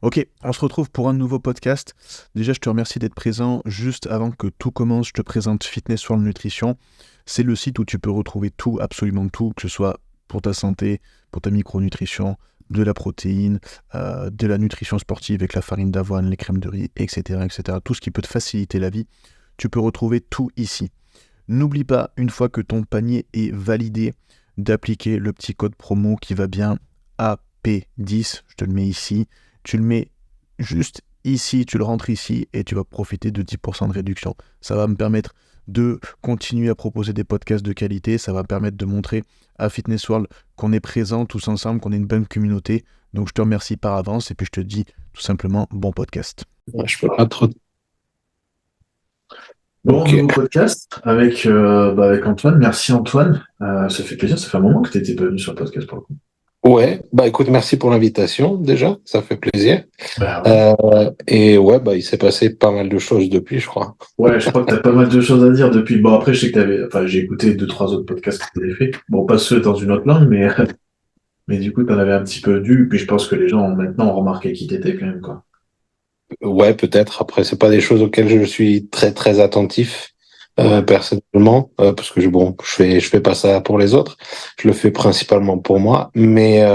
Ok, on se retrouve pour un nouveau podcast. Déjà, je te remercie d'être présent. Juste avant que tout commence, je te présente Fitness World Nutrition. C'est le site où tu peux retrouver tout, absolument tout, que ce soit pour ta santé, pour ta micronutrition, de la protéine, de la nutrition sportive avec la farine d'avoine, les crèmes de riz, etc., etc. Tout ce qui peut te faciliter la vie, tu peux retrouver tout ici. N'oublie pas, une fois que ton panier est validé, d'appliquer le petit code promo qui va bien AP10. Je te le mets ici. Tu le mets juste ici, tu le rentres ici et tu vas profiter de 10% de réduction. Ça va me permettre de continuer à proposer des podcasts de qualité. Ça va permettre de montrer à Fitness World qu'on est présent tous ensemble, qu'on est une bonne communauté. Donc je te remercie par avance et puis je te dis tout simplement bon podcast. Ouais, je peux pas trop. Bon, Ok. nouveau podcast avec Antoine. Merci Antoine. Ça fait plaisir. Ça fait un moment que tu n'étais pas venu sur le podcast pour le coup. Ouais, bah écoute, merci pour l'invitation déjà, ça fait plaisir. Bah ouais. Et ouais, bah il s'est passé pas mal de choses depuis, je crois. Ouais, je crois que tu as pas mal de choses à dire depuis. Bon, après, je sais que enfin, j'ai écouté deux, trois autres podcasts que tu avais fait. Bon, pas ceux dans une autre langue, mais du coup, tu en avais un petit peu dû. Puis je pense que les gens ont maintenant remarqué qui t'étais quand même, quoi. Ouais, peut-être. Après, c'est pas des choses auxquelles je suis très très attentif Ouais. personnellement, parce que bon, je fais pas ça pour les autres. Je le fais principalement pour moi. Mais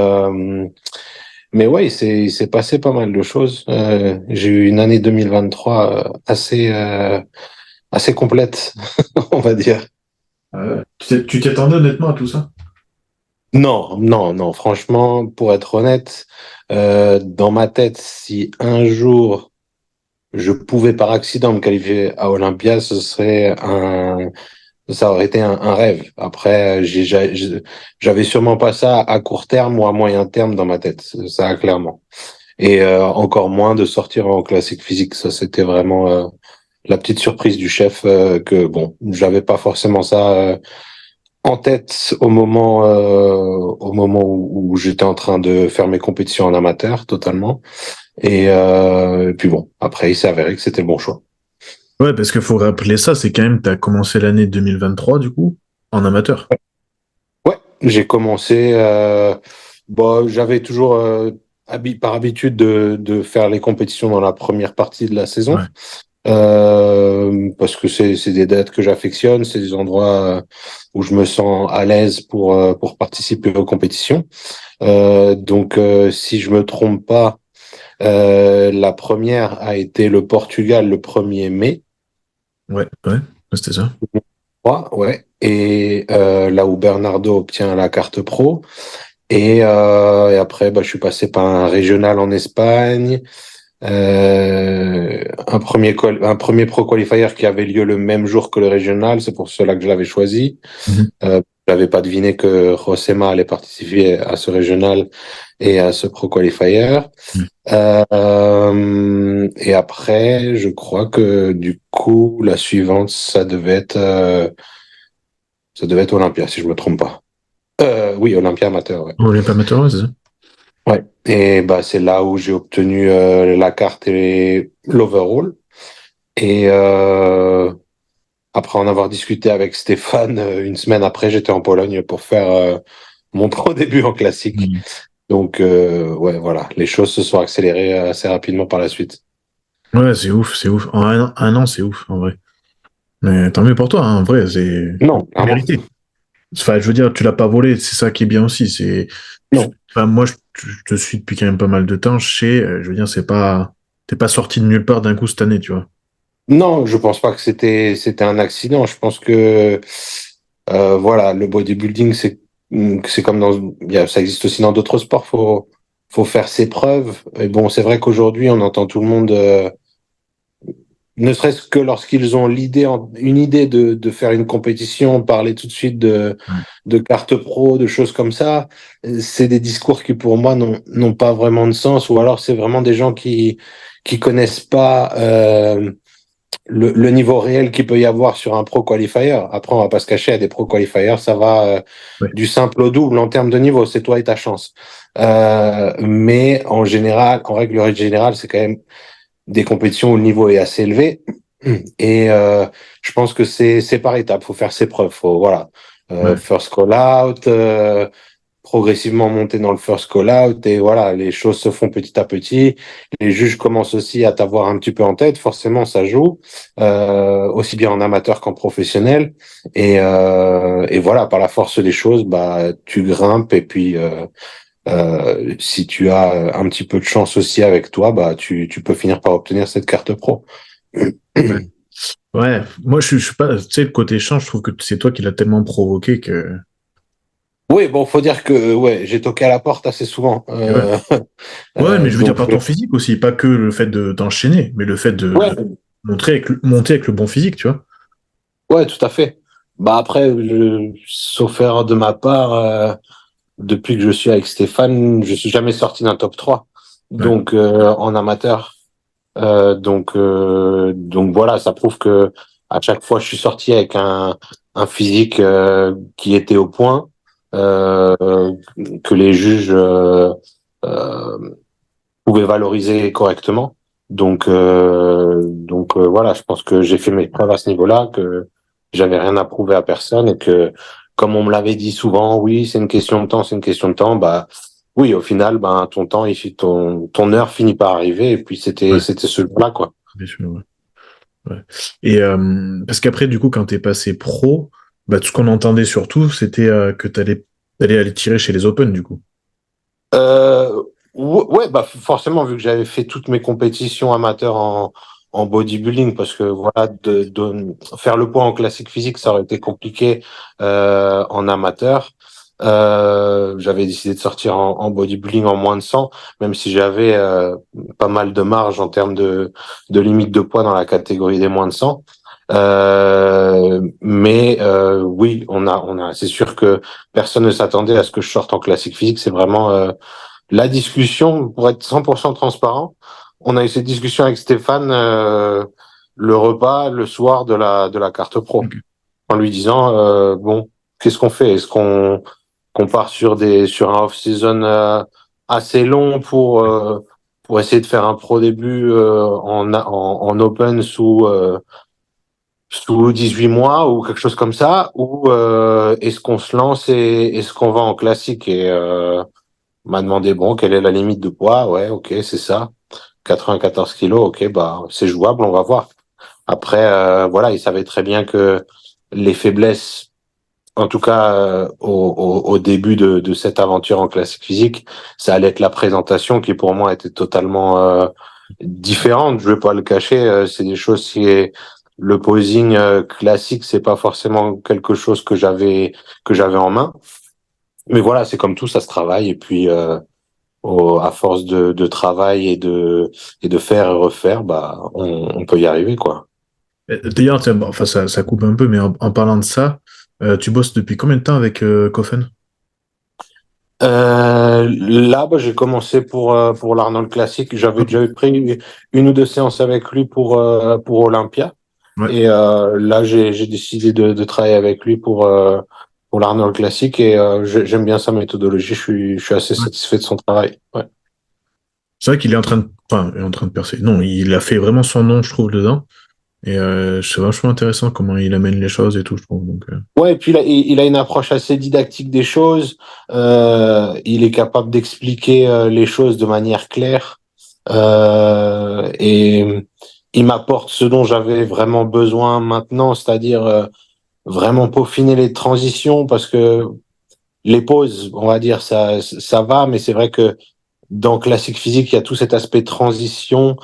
ouais, il s'est passé pas mal de choses. J'ai eu une année 2023 assez complète, on va dire. Tu t'y attendais honnêtement à tout ça? Non, non, non. Franchement, pour être honnête, dans ma tête, si un jour je pouvais par accident me qualifier à Olympia, ça aurait été un rêve. Après, j'avais sûrement pas ça à court terme ou à moyen terme dans ma tête, ça clairement. Et encore moins de sortir en classique physique. Ça, c'était vraiment la petite surprise du chef que bon, j'avais pas forcément ça. En tête au moment où j'étais en train de faire mes compétitions en amateur totalement. Et puis bon, après il s'est avéré que c'était le bon choix. Ouais, parce qu'il faut rappeler ça, c'est quand même, tu as commencé l'année 2023 du coup, en amateur. Ouais, j'ai commencé. Bon, j'avais toujours par habitude de faire les compétitions dans la première partie de la saison. Ouais. Parce que c'est des dates que j'affectionne, c'est des endroits où je me sens à l'aise pour participer aux compétitions. Donc, si je me trompe pas, la première a été le Portugal le 1er mai. Ouais, ouais, c'était ça. Ouais. Et là où Bernardo obtient la carte pro. Et après, bah, je suis passé par un régional en Espagne, un premier Pro Qualifier qui avait lieu le même jour que le régional. C'est pour cela que je l'avais choisi. Mhm. Je n'avais pas deviné que Josema allait participer à ce régional et à ce Pro Qualifier. Mhm. Et après, je crois que du coup, la suivante, ça devait être Olympia, si je me trompe pas. Oui, Olympia amateur, ouais. On n'est pas amateur, ouais, c'est ça. Ouais. Et bah, c'est là où j'ai obtenu la carte et l'overall. Et après en avoir discuté avec Stéphane, une semaine après, j'étais en Pologne pour faire mon pro début en classique. Mhm. Donc, ouais, voilà, les choses se sont accélérées assez rapidement par la suite. Ouais, c'est ouf, c'est ouf. En un an, c'est ouf, en vrai. Mais tant mieux pour toi, hein, en vrai, c'est Non, vraiment, mérité. Enfin, je veux dire, tu l'as pas volé, c'est ça qui est bien aussi. non. Enfin, moi, je te suis depuis quand même pas mal de temps. Je sais, je veux dire, t'es pas sorti de nulle part d'un coup cette année, tu vois. Non, je pense pas que c'était un accident. Je pense que voilà, le bodybuilding, c'est comme ça existe aussi dans d'autres sports. Faut faire ses preuves. Et bon, c'est vrai qu'aujourd'hui, on entend tout le monde, ne serait-ce que lorsqu'ils ont une idée de faire une compétition, parler tout de suite Ouais. de carte pro, de choses comme ça. C'est des discours qui, pour moi, n'ont pas vraiment de sens. Ou alors, c'est vraiment des gens qui connaissent pas le niveau réel qu'il peut y avoir sur un pro qualifier. Après, on va pas se cacher, à des pro qualifiers, ça va Ouais. du simple au double en termes de niveau. C'est toi et ta chance. Mais en général, en règle générale, c'est quand même des compétitions où le niveau est assez élevé. Et je pense que c'est par étapes. Faut faire ses preuves. Faut voilà, Ouais. first call out. progressivement monter dans le first call out et voilà, les choses se font petit à petit. Les juges commencent aussi à t'avoir un petit peu en tête. Forcément, ça joue, aussi bien en amateur qu'en professionnel. Et voilà, par la force des choses, bah, tu grimpes et puis, si tu as un petit peu de chance aussi avec toi, bah, tu peux finir par obtenir cette carte pro. Ouais. Ouais, moi je suis pas, tu sais, le côté chance, je trouve que c'est toi qui l'as tellement provoqué que. Oui, bon, faut dire que ouais, j'ai toqué à la porte assez souvent. Et ouais. Ouais, mais je veux dire Donc par ton physique aussi, pas que le fait de d'enchaîner, mais le fait ouais, de monter avec le bon physique, tu vois. ouais, tout à fait. Bah après, sauf erreur de ma part, depuis que je suis avec Stéphane, je suis jamais sorti d'un top 3. Ouais. Donc en amateur. Donc voilà, ça prouve que à chaque fois je suis sorti avec un physique qui était au point, euh, que les juges euh, pouvaient valoriser correctement. Donc voilà, je pense que j'ai fait mes preuves à ce niveau-là, que j'avais rien à prouver à personne et que comme on me l'avait dit souvent, oui, c'est une question de temps, c'est une question de temps, bah oui, au final, ben ton temps, ton heure finit par arriver et puis Ouais, c'était ce jour-là quoi. bien sûr, ouais. Ouais. Et parce qu'après, du coup, quand t'es passé pro, bah, tout ce qu'on entendait surtout, c'était que t'allais aller tirer chez les Open, du coup. Euh, ouais, bah forcément, vu que j'avais fait toutes mes compétitions amateurs en bodybuilding, parce que voilà, de faire le poids en classique physique, ça aurait été compliqué en amateur. J'avais décidé de sortir en bodybuilding en moins de 100, même si j'avais pas mal de marge en termes de limite de poids dans la catégorie des moins de 100. Mais oui, c'est sûr que personne ne s'attendait à ce que je sorte en classique physique. C'est vraiment la discussion, pour être 100% transparent, on a eu cette discussion avec Stéphane le repas, le soir de la carte pro, Ok. en lui disant bon, qu'est-ce qu'on fait? Est-ce qu'on part sur un off-season assez long pour essayer de faire un pro début en open sous 18 mois ou quelque chose comme ça, ou est-ce qu'on se lance et est-ce qu'on va en classique? Et m'a demandé, bon, quelle est la limite de poids? Ouais, ok, c'est ça. 94 kilos, ok, bah, c'est jouable, on va voir. Après, voilà, il savait très bien que les faiblesses, en tout cas au début de cette aventure en classique physique, ça allait être la présentation qui pour moi était totalement différente. Je vais pas le cacher, c'est des choses qui le posing classique, c'est pas forcément quelque chose que j'avais en main. Mais voilà, c'est comme tout, ça se travaille et puis à force de travail et de faire et refaire, bah, on peut y arriver, quoi. D'ailleurs, tiens, bon, enfin, ça coupe un peu, mais en parlant de ça, tu bosses depuis combien de temps avec Koffen? Là, bah, j'ai commencé pour l'Arnold Classic. J'avais Ok. déjà pris une ou deux séances avec lui pour Olympia. Ouais. Et là, j'ai décidé de travailler avec lui pour l'Arnold Classic. Et j'aime bien sa méthodologie. Je suis assez Ouais. satisfait de son travail. Ouais. C'est vrai qu'il est en train de, enfin, il est en train de percer. Non, il a fait vraiment son nom, je trouve, dedans. Et c'est vachement intéressant comment il amène les choses et tout, je trouve. Donc, Ouais, et puis il a une approche assez didactique des choses. Il est capable d'expliquer les choses de manière claire. Et il m'apporte ce dont j'avais vraiment besoin maintenant, c'est-à-dire vraiment peaufiner les transitions, parce que les pauses, on va dire, ça va, mais c'est vrai que dans classique physique, il y a tout cet aspect transition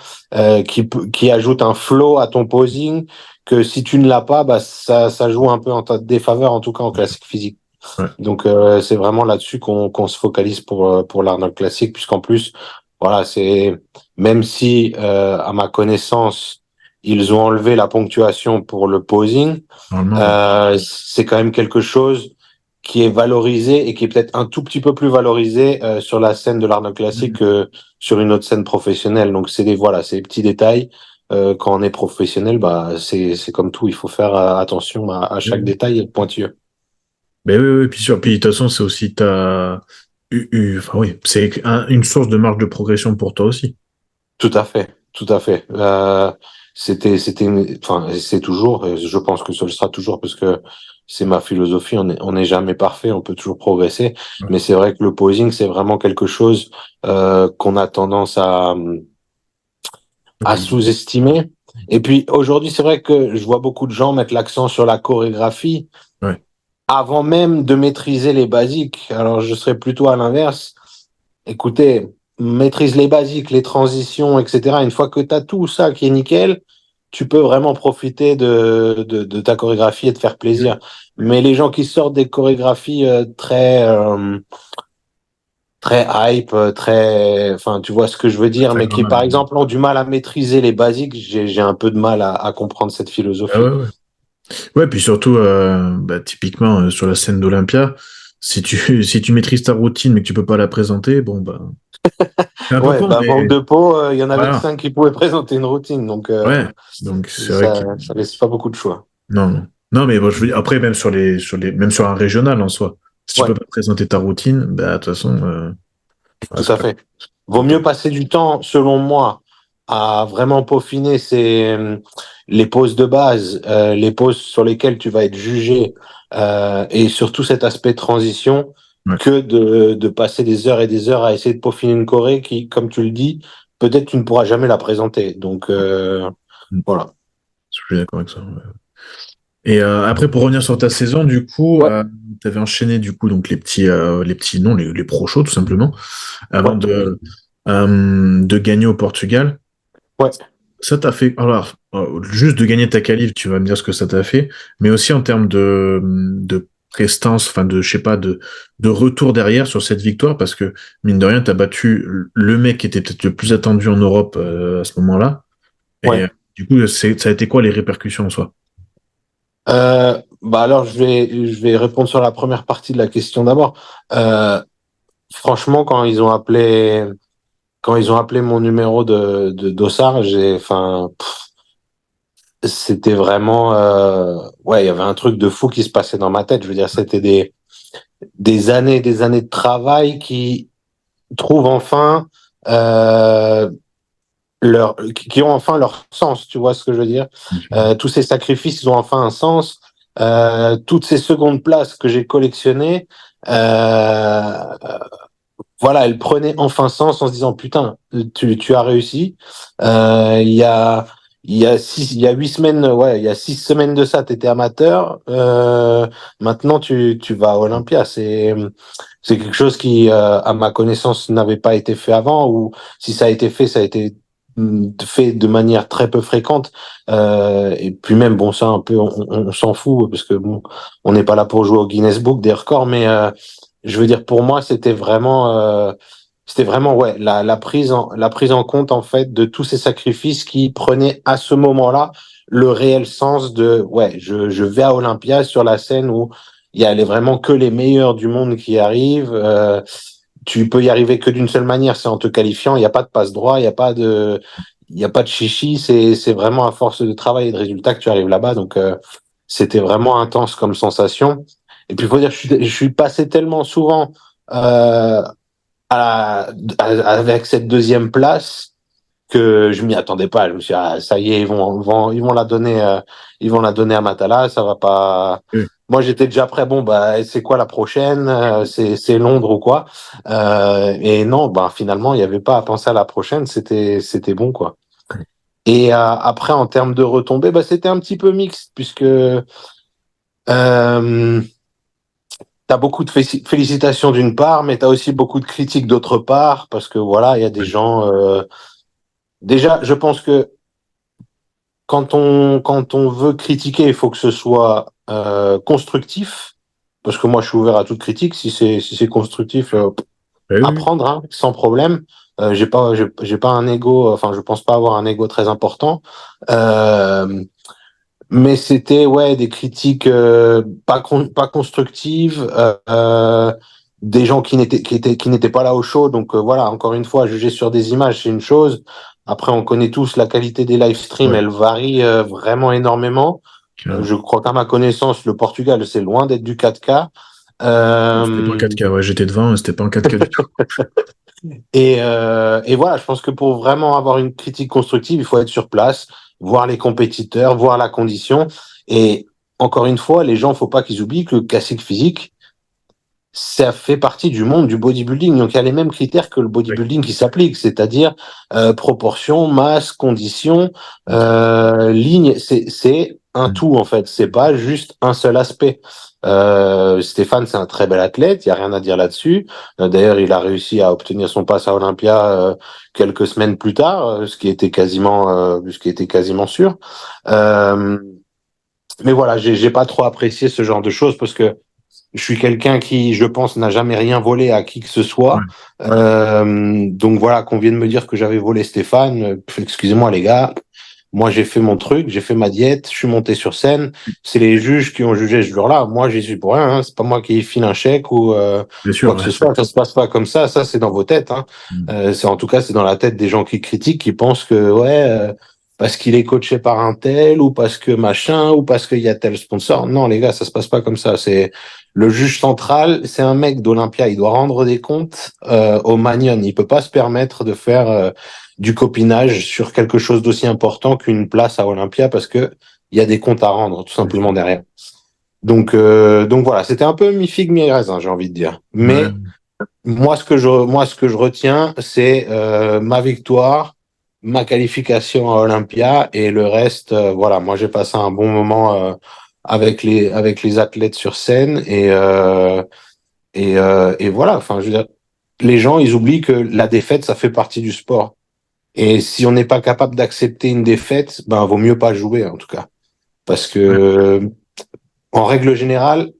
qui ajoute un flow à ton posing que si tu ne l'as pas, bah ça joue un peu en ta défaveur, en tout cas en classique physique. ouais. Donc c'est vraiment là-dessus qu'on se focalise pour l'Arnold classique, puisqu'en plus, voilà, c'est même si à ma connaissance ils ont enlevé la ponctuation pour le posing, Normalement, ouais. c'est quand même quelque chose qui est valorisé et qui est peut-être un tout petit peu plus valorisé sur la scène de l'Arnold classique que sur une autre scène professionnelle. Donc c'est c'est des petits détails. Quand on est professionnel, bah c'est comme tout, il faut faire attention à chaque Ouais. détail et être pointilleux. Ben oui, oui, puis sûr. Puis de toute façon, c'est aussi enfin, oui, c'est une source de marge de progression pour toi aussi. Tout à fait, tout à fait. Enfin, c'est toujours, et je pense que ce le sera toujours parce que c'est ma philosophie. On n'est jamais parfait, on peut toujours progresser. Ouais. Mais c'est vrai que le posing, c'est vraiment quelque chose qu'on a tendance à sous-estimer. Et puis aujourd'hui, c'est vrai que je vois beaucoup de gens mettre l'accent sur la chorégraphie Ouais. avant même de maîtriser les basiques. Alors je serais plutôt à l'inverse. Écoutez, maîtrise les basiques, les transitions, etc. Une fois que tu as tout ça qui est nickel, tu peux vraiment profiter de ta chorégraphie et te faire plaisir. Mais les gens qui sortent des chorégraphies très hype, enfin, tu vois ce que je veux dire, mais qui, par exemple, ont du mal à maîtriser les basiques, j'ai un peu de mal à comprendre cette Ah ouais, philosophie. ouais. Ouais, puis surtout, typiquement, sur la scène d'Olympia, si tu maîtrises ta routine mais que tu peux pas la présenter, bon, bah, c'est un peu Ouais, con, bah, manque mais de peau, il y en avait que voilà. 5 qui pouvaient présenter une routine, donc Ouais. Donc, c'est vrai que, ça laisse pas beaucoup de choix. non, non. Non, mais bon, je veux dire, après, même même sur un régional en soi, si tu Ouais, peux pas présenter ta routine, bah, de toute façon, ouais, tout c'est à pas, fait. Vaut c'est pas- mieux passer du temps, selon moi, à vraiment peaufiner les poses de base, les poses sur lesquelles tu vas être jugé, et surtout cet aspect transition, ouais. que de passer des heures et des heures à essayer de peaufiner une choré qui, comme tu le dis, peut-être tu ne pourras jamais la présenter. Donc Mm. voilà. Je suis d'accord avec ça. Ouais. Et après, pour revenir sur ta saison, du coup, Ouais, tu avais enchaîné, du coup, donc les petits, non, les pro shows, tout simplement, avant ouais, de gagner au Portugal. ouais. Ça t'a fait, alors, juste de gagner ta qualif, tu vas me dire ce que ça t'a fait, mais aussi en termes de prestance, enfin je sais pas, de retour derrière sur cette victoire, parce que, mine de rien, t'as battu le mec qui était peut-être le plus attendu en Europe, à ce moment-là. Et Ouais. du coup, ça a été quoi les répercussions en soi? Bah alors je vais répondre sur la première partie de la question d'abord. Franchement, quand ils ont appelé mon numéro de Dossard, c'était vraiment, ouais, il y avait un truc de fou qui se passait dans ma tête. Je veux dire, c'était des années de travail qui trouvent enfin, euh, qui ont enfin leur sens. Tu vois ce que je veux dire? Tous ces sacrifices, ils ont enfin un sens. Toutes ces secondes places que j'ai collectionnées, euh, voilà, elle prenait enfin sens en se disant putain, tu as réussi. Euh, Il y a il y a 8 semaines, ouais, il y a 6 semaines de ça, t'étais amateur. Maintenant, tu vas à Olympia. C'est quelque chose qui, à ma connaissance, n'avait pas été fait avant, ou si ça a été fait, ça a été fait de manière très peu fréquente. Et puis même, bon, ça un peu, on s'en fout parce que bon, on n'est pas là pour jouer au Guinness Book des records, mais je veux dire, pour moi, c'était vraiment, ouais, la prise en compte, en fait, de tous ces sacrifices qui prenaient à ce moment-là le réel sens de, ouais, je vais à Olympia sur la scène où il y a vraiment que les meilleurs du monde qui arrivent. Tu peux y arriver que d'une seule manière, c'est en te qualifiant. Il n'y a pas de passe droit, il y a pas de chichi. C'est vraiment à force de travail et de résultats que tu arrives là-bas. Donc, c'était vraiment intense comme sensation. Et puis, il faut dire, je suis passé tellement souvent avec cette deuxième place que je m'y attendais pas. Je me suis dit, ah, ça y est, ils vont la donner, ils vont la donner à Matala. Ça va pas. Oui. Moi, j'étais déjà prêt. Bon, bah, c'est quoi la prochaine? C'est Londres ou quoi? Et non, bah, finalement, il n'y avait pas à penser à la prochaine. C'était bon, quoi. Et après, en termes de retombées, bah, c'était un petit peu mixte puisque t'as beaucoup de félicitations d'une part, mais t'as aussi beaucoup de critiques d'autre part, parce que voilà, il y a des Ouais. gens. Déjà, je pense que quand on veut critiquer, il faut que ce soit constructif, parce que moi, je suis ouvert à toute critique. Si c'est constructif, Ouais, à oui, prendre, hein, sans problème. J'ai pas un ego. Enfin, je pense pas avoir un ego très important. Euh, mais c'était ouais des critiques pas constructives, des gens qui n'étaient pas là au show. Donc voilà, encore une fois, juger sur des images, c'est une chose. Après, on connaît tous la qualité des live streams, ouais, elle varie vraiment énormément. carrément. Je crois qu'à ma connaissance, le Portugal, c'est loin d'être du 4K. C'était pas en Euh, 4K, ouais, j'étais devant, mais c'était pas en 4K du tout. et voilà, je pense que pour vraiment avoir une critique constructive, il faut être sur place, voir les compétiteurs, voir la condition. Et encore une fois, les gens, faut pas qu'ils oublient que le classique physique, ça fait partie du monde du bodybuilding. Donc, il y a les mêmes critères que le bodybuilding qui s'appliquent, c'est-à-dire proportion, masse, condition, ligne. C'est un tout, en fait. C'est pas juste un seul aspect. Stéphane, c'est un très bel athlète. Il y a rien à dire là-dessus. D'ailleurs, il a réussi à obtenir son pass à Olympia quelques semaines plus tard, ce qui était quasiment sûr. Mais voilà, j'ai pas trop apprécié ce genre de choses parce que je suis quelqu'un qui, je pense, n'a jamais rien volé à qui que ce soit. Donc voilà, qu'on vienne me dire que j'avais volé Stéphane, excusez-moi les gars, moi j'ai fait mon truc, j'ai fait ma diète, je suis monté sur scène. C'est les juges qui ont jugé ce jour-là. Moi, j'y suis pour rien. Hein. C'est pas moi qui file un chèque ou Bien quoi sûr, que ce soit. Ça se passe pas comme ça. Ça, c'est dans vos têtes. Hein. C'est en tout cas, c'est dans la tête des gens qui critiquent, qui pensent que parce qu'il est coaché par un tel ou parce que machin ou parce qu'il y a tel sponsor. Non, les gars, ça se passe pas comme ça. C'est le juge central, c'est un mec d'Olympia. Il doit rendre des comptes au Magnon. Il peut pas se permettre de faire du copinage sur quelque chose d'aussi important qu'une place à Olympia parce que il y a des comptes à rendre tout simplement derrière. Donc voilà, c'était un peu mi-figue mi-raisin, j'ai envie de dire. Mais moi, ce que je retiens, c'est ma victoire, ma qualification à Olympia et le reste. Voilà, moi j'ai passé un bon moment avec les athlètes sur scène et voilà. Enfin, je veux dire, les gens ils oublient que la défaite ça fait partie du sport. Et si on n'est pas capable d'accepter une défaite, ben vaut mieux pas jouer en tout cas, parce que en règle générale,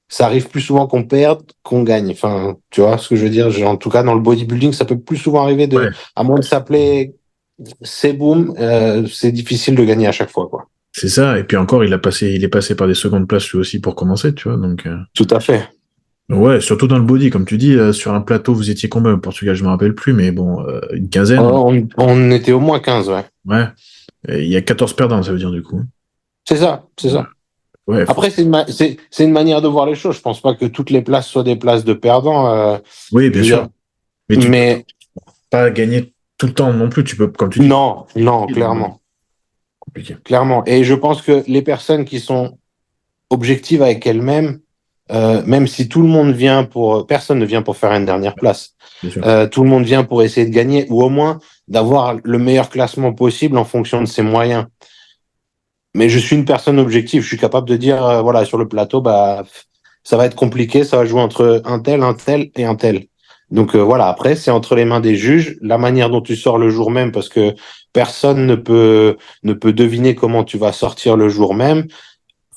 ça arrive plus souvent qu'on perde qu'on gagne. Enfin, tu vois ce que je veux dire? En tout cas, dans le bodybuilding, ça peut plus souvent arriver à moins de s'appeler c'est boom, c'est difficile de gagner à chaque fois, quoi. c'est ça. Et puis encore, il est passé par des secondes places lui aussi pour commencer, tu vois. Donc, Tout à fait. ouais, surtout dans le body, comme tu dis, sur un plateau, vous étiez combien au Portugal? Je me rappelle plus, mais bon, une quinzaine. On était au moins 15, ouais. Ouais. Et il y a 14 perdants, ça veut dire du coup. C'est ça, c'est ça. Ouais, Après, c'est une manière de voir les choses. Je pense pas que toutes les places soient des places de perdants. oui, Je bien veux sûr. dire, Mais tu peux mais pas gagner tout le temps non plus. Tu peux, comme tu dis, non, non, clairement. compliqué. Clairement. Et je pense que les personnes qui sont objectives avec elles-mêmes, même si tout le monde vient personne ne vient pour faire une dernière place. Bien sûr. Tout le monde vient pour essayer de gagner ou au moins d'avoir le meilleur classement possible en fonction de ses moyens. Mais je suis une personne objective. Je suis capable de dire, voilà, sur le plateau, bah, ça va être compliqué. Ça va jouer entre un tel et un tel. Donc voilà. Après, c'est entre les mains des juges. La manière dont tu sors le jour même, parce que personne ne peut deviner comment tu vas sortir le jour même.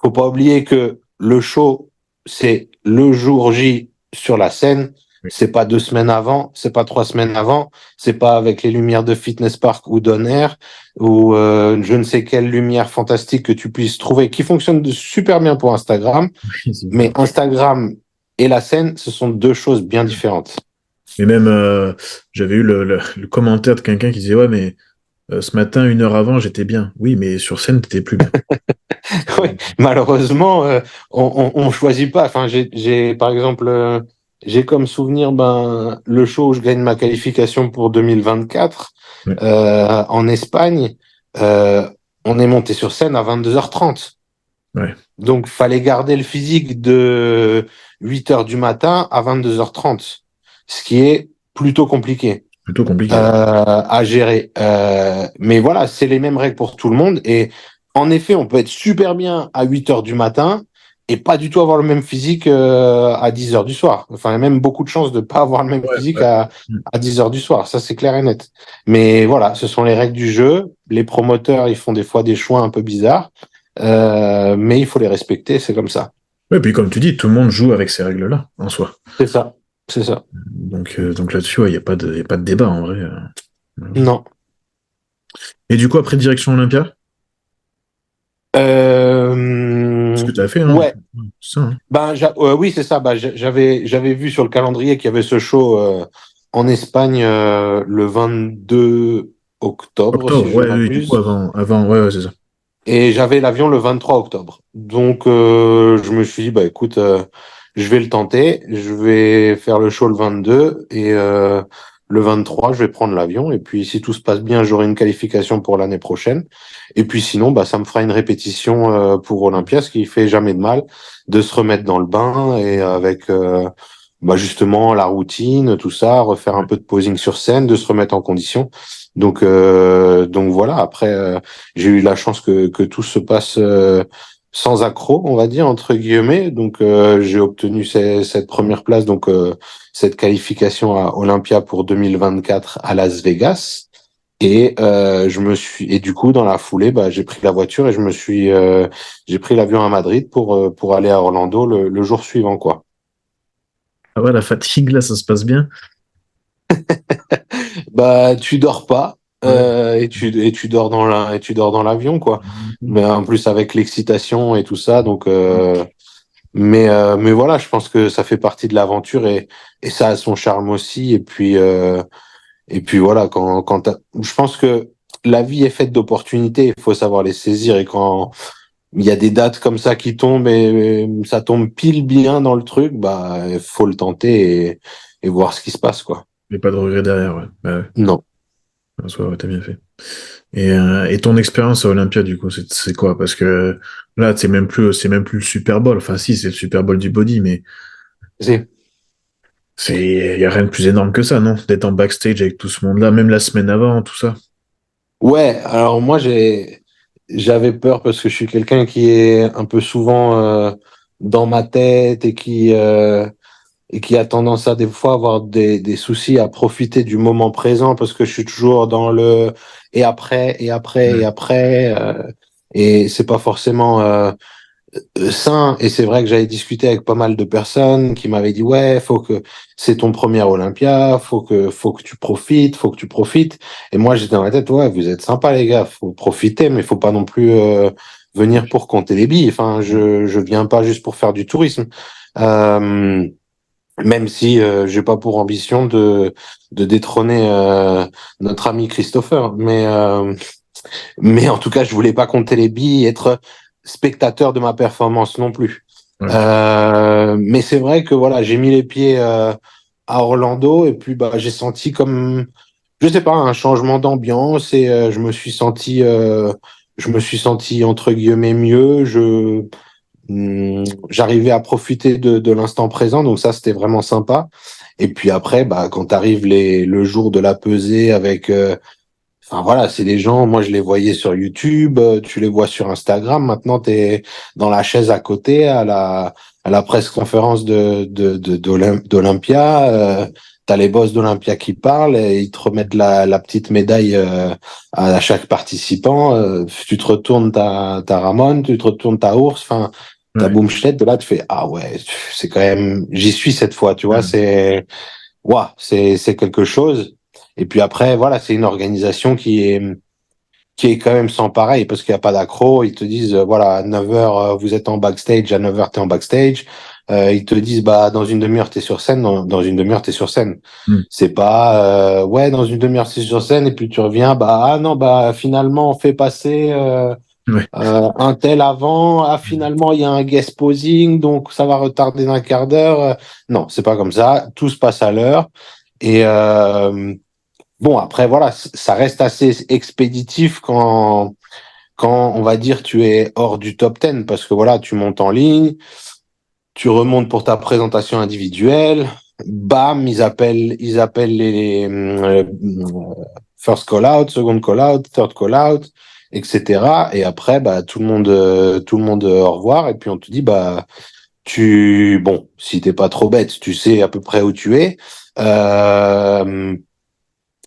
Faut pas oublier que le show, c'est le jour J sur la scène. Oui. C'est pas 2 semaines avant, c'est pas 3 semaines avant, c'est pas avec les lumières de Fitness Park ou d'On-Air ou je ne sais quelle lumière fantastique que tu puisses trouver qui fonctionne super bien pour Instagram. Mais Instagram et la scène, ce sont deux choses bien différentes. Mais même, j'avais eu le commentaire de quelqu'un qui disait, ouais, mais ce matin, 1 heure avant, j'étais bien. Oui, mais sur scène, t'étais plus bien. Oui, malheureusement, on choisit pas. Enfin, par exemple, j'ai comme souvenir le show où je gagne ma qualification pour 2024 Ouais. en Espagne. On est monté sur scène à 22h30. Ouais. Donc, fallait garder le physique de 8h du matin à 22h30, ce qui est plutôt compliqué Plutôt compliqué. à gérer. Mais voilà, c'est les mêmes règles pour tout le monde. Et en effet, on peut être super bien à 8 heures du matin et pas du tout avoir le même physique à 10 heures du soir. Enfin, il y a même beaucoup de chances de pas avoir le même Ouais, physique ouais. à 10 heures du soir. Ça, c'est clair et net. Mais voilà, ce sont les règles du jeu. Les promoteurs, ils font des fois des choix un peu bizarres. Mais il faut les respecter, c'est comme ça. Ouais, puis comme tu dis, tout le monde joue avec ces règles-là, en soi. C'est ça. C'est ça. Donc là-dessus, il n'y a pas de, y a pas de débat, en vrai. Non. Et du coup, après, direction Olympia, ce que tu as fait, hein. Ouais. C'est ça, hein. Oui, c'est ça. J'avais vu sur le calendrier qu'il y avait ce show en Espagne le 22 octobre, si Octobre, je ne ouais, oui, du coup, m'abuse. ouais, ouais, c'est ça. Et j'avais l'avion le 23 octobre. Donc, je me suis dit, bah écoute, je vais le tenter. Je vais faire le show le 22 et Le 23, je vais prendre l'avion. Et puis, si tout se passe bien, j'aurai une qualification pour l'année prochaine. Et puis, sinon, bah, ça me fera une répétition pour Olympia, ce qui fait jamais de mal de se remettre dans le bain et avec bah, justement la routine, tout ça, refaire un peu de posing sur scène, de se remettre en condition. Donc voilà. Après, j'ai eu la chance que tout se passe sans accroc, on va dire entre guillemets. Donc, j'ai obtenu cette première place. Donc cette qualification à Olympia pour 2024 à Las Vegas. Et et du coup dans la foulée, bah, j'ai pris la voiture et j'ai pris l'avion à Madrid pour aller à Orlando le jour suivant, quoi. Ah ouais, la fatigue, là, ça se passe bien. Bah, tu dors pas Ouais. et tu dors dans l'avion, quoi. Mais en plus avec l'excitation et tout ça, donc mais voilà, je pense que ça fait partie de l'aventure et ça a son charme aussi. Et puis voilà, je pense que la vie est faite d'opportunités, il faut savoir les saisir. Et quand il y a des dates comme ça qui tombent et ça tombe pile bien dans le truc, bah, il faut le tenter et voir ce qui se passe, quoi. Mais pas de regret derrière, ouais. Bah ouais. Non. En soi, ouais, t'as bien fait. Et ton expérience à Olympia, du coup, c'est quoi? Parce que là, c'est même plus le Super Bowl. Enfin, si, c'est le Super Bowl du body, mais Si. il y a rien de plus énorme que ça, non? D'être en backstage avec tout ce monde-là, même la semaine avant, tout ça. Ouais, alors moi j'avais peur parce que je suis quelqu'un qui est un peu souvent dans ma tête et qui a tendance à des fois avoir des soucis à profiter du moment présent parce que je suis toujours dans le et après et après et Ouais. après et c'est pas forcément sain. Et c'est vrai que j'avais discuté avec pas mal de personnes qui m'avaient dit ouais, faut que c'est ton premier Olympia, faut que tu profites, faut que tu profites. Et moi j'étais dans la tête ouais, vous êtes sympas les gars, faut profiter, mais faut pas non plus venir pour compter les billes. Enfin, je viens pas juste pour faire du tourisme. Euh, Même si j'ai pas pour ambition de détrôner notre ami Christopher, mais en tout cas je voulais pas compter les billes, être spectateur de ma performance non plus. Ouais. Mais c'est vrai que voilà, j'ai mis les pieds à Orlando et puis bah j'ai senti comme je sais pas un changement d'ambiance et je me suis senti entre guillemets mieux. J'arrivais à profiter de l'instant présent, donc ça c'était vraiment sympa. Et puis après, bah quand arrive le jour de la pesée avec, enfin voilà, c'est des gens, moi je les voyais sur YouTube, tu les vois sur Instagram. Maintenant t'es dans la chaise à côté à la presse conférence d'Olympia. T'as les boss d'Olympia qui parlent et ils te remettent la petite médaille à chaque participant. Tu te retournes, t'as Ramon, tu te retournes, t'as Ours. Enfin, ta Ouais. boom tu là, tu fais, ah ouais, c'est quand même, j'y suis cette fois, tu vois, Ouais. ouah, c'est quelque chose. Et puis après, voilà, c'est une organisation qui est quand même sans pareil parce qu'il n'y a pas d'accro. Ils te disent, voilà, à 9h, vous êtes en backstage, à 9h, t'es en backstage. Ils te disent, bah, dans une demi-heure, t'es sur scène, dans une demi-heure, t'es sur scène. Hmm. C'est pas, ouais, dans une demi-heure, t'es sur scène et puis tu reviens, bah, ah non, bah, finalement, on fait passer, Ouais. un tel avant, ah finalement il y a un guest posing, donc ça va retarder d'un quart d'heure. Non, c'est pas comme ça. Tout se passe à l'heure. Et bon, après voilà, ça reste assez expéditif quand on va dire tu es hors du top 10 parce que voilà, tu montes en ligne, tu remontes pour ta présentation individuelle. Bam, ils appellent first call out, second call out, third call out, etc. Et après, bah, tout le monde au revoir. Et puis on te dit, bah, bon, si t'es pas trop bête, tu sais à peu près où tu es. Euh,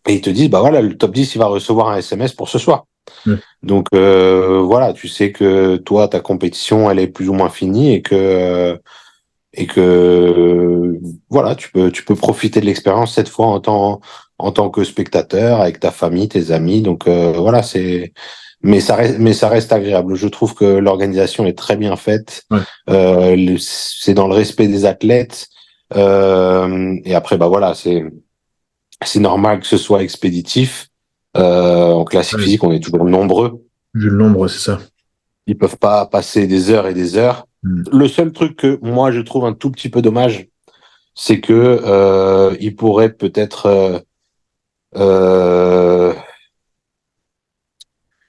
et ils te disent, bah voilà, le top 10 il va recevoir un SMS pour ce soir. Ouais. Donc voilà, tu sais que toi, ta compétition, elle est plus ou moins finie et que voilà, tu peux profiter de l'expérience cette fois en tant que spectateur avec ta famille, tes amis. Donc voilà, mais ça reste agréable. Je trouve que l'organisation est très bien faite. Ouais. C'est dans le respect des athlètes. Et après, bah voilà, c'est normal que ce soit expéditif. En classique Ouais. physique, on est toujours nombreux. Vu le nombre, c'est ça. Ils peuvent pas passer des heures et des heures. Hmm. Le seul truc que moi je trouve un tout petit peu dommage, c'est que ils pourraient peut-être Euh,